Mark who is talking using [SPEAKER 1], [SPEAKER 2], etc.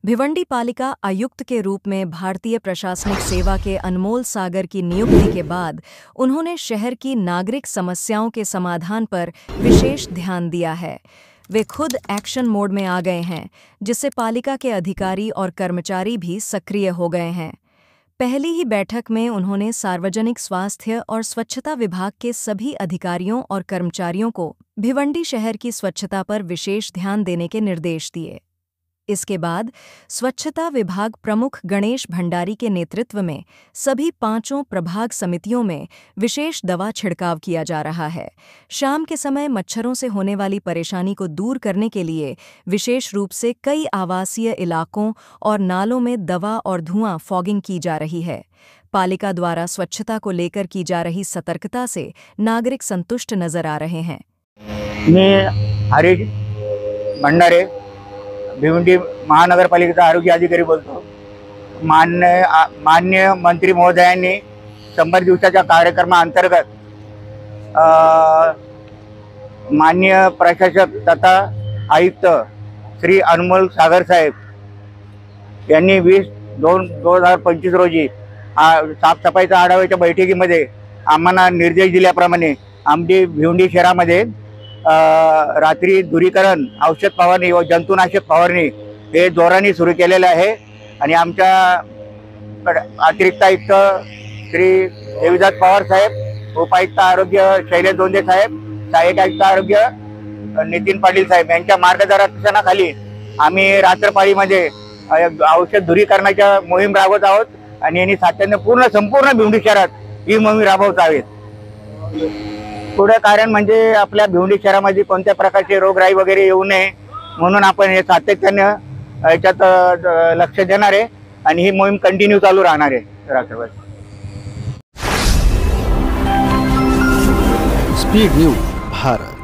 [SPEAKER 1] भिवंडी पालिका आयुक्त के रूप में भारतीय प्रशासनिक सेवा के अनमोल सागर की नियुक्ति के बाद उन्होंने शहर की नागरिक समस्याओं के समाधान पर विशेष ध्यान दिया है। वे खुद एक्शन मोड में आ गए हैं, जिससे पालिका के अधिकारी और कर्मचारी भी सक्रिय हो गए हैं। पहली ही बैठक में उन्होंने सार्वजनिक स्वास्थ्य और स्वच्छता विभाग के सभी अधिकारियों और कर्मचारियों को भिवंडी शहर की स्वच्छता पर विशेष ध्यान देने के निर्देश दिए। इसके बाद स्वच्छता विभाग प्रमुख गणेश भंडारी के नेतृत्व में सभी 5 प्रभाग समितियों में विशेष दवा छिड़काव किया जा रहा है। शाम के समय मच्छरों से होने वाली परेशानी को दूर करने के लिए विशेष रूप से कई आवासीय इलाकों और नालों में दवा और धुआं फॉगिंग की जा रही है। पालिका द्वारा स्वच्छता को लेकर की जा रही सतर्कता से नागरिक संतुष्ट नजर आ रहे हैं।
[SPEAKER 2] मैं हरीश भंडारे भिवंडी महानगरपालिकेचा आरोग्य अधिकारी बोलतो। मान्य मंत्री महोदयांनी 100 दिवसाच्या कार्यक्रमाअंतर्गत मान्य प्रशासक तथा आयुक्त श्री अनमोल सागर साहेब यांनी 20/2/2025 रोजी साफसफाईच्या आढाव्याच्या बैठकीमध्ये आम्हाला निर्देश दिल्याप्रमाणे आमची भिवंडी शहरामध्ये रात्री धुरीकरण औषध फवारणी व जंतुनाशक फवारणी हे जोराने सुरू केलेले आहे। आणि आमच्या अतिरिक्त आयुक्त श्री देवीदास पवार साहेब, उपायुक्त आरोग्य शैलेश दोंदे साहेब, सहाय्यक आयुक्त आरोग्य नितीन पाटील साहेब यांच्या मार्गदर्शनाखाली आम्ही रात्रपाळीमध्ये औषध धुरीकरणाच्या मोहीम राबवत आहोत आणि यांनी सातत्याने संपूर्ण भिवंडी शहरात ही मोहीम राबवत आहोत। पुढे कारण म्हणजे आपल्या भिवंडी शहरामध्ये कोणत्या प्रकारचे रोगराई वगैरे येऊ नये म्हणून आपण हे सातत्याने याच्यात लक्ष देणार आहे आणि ही मोहीम कंटिन्यू चालू राहणार आहे रात्रभर।
[SPEAKER 3] Speed news Bharat.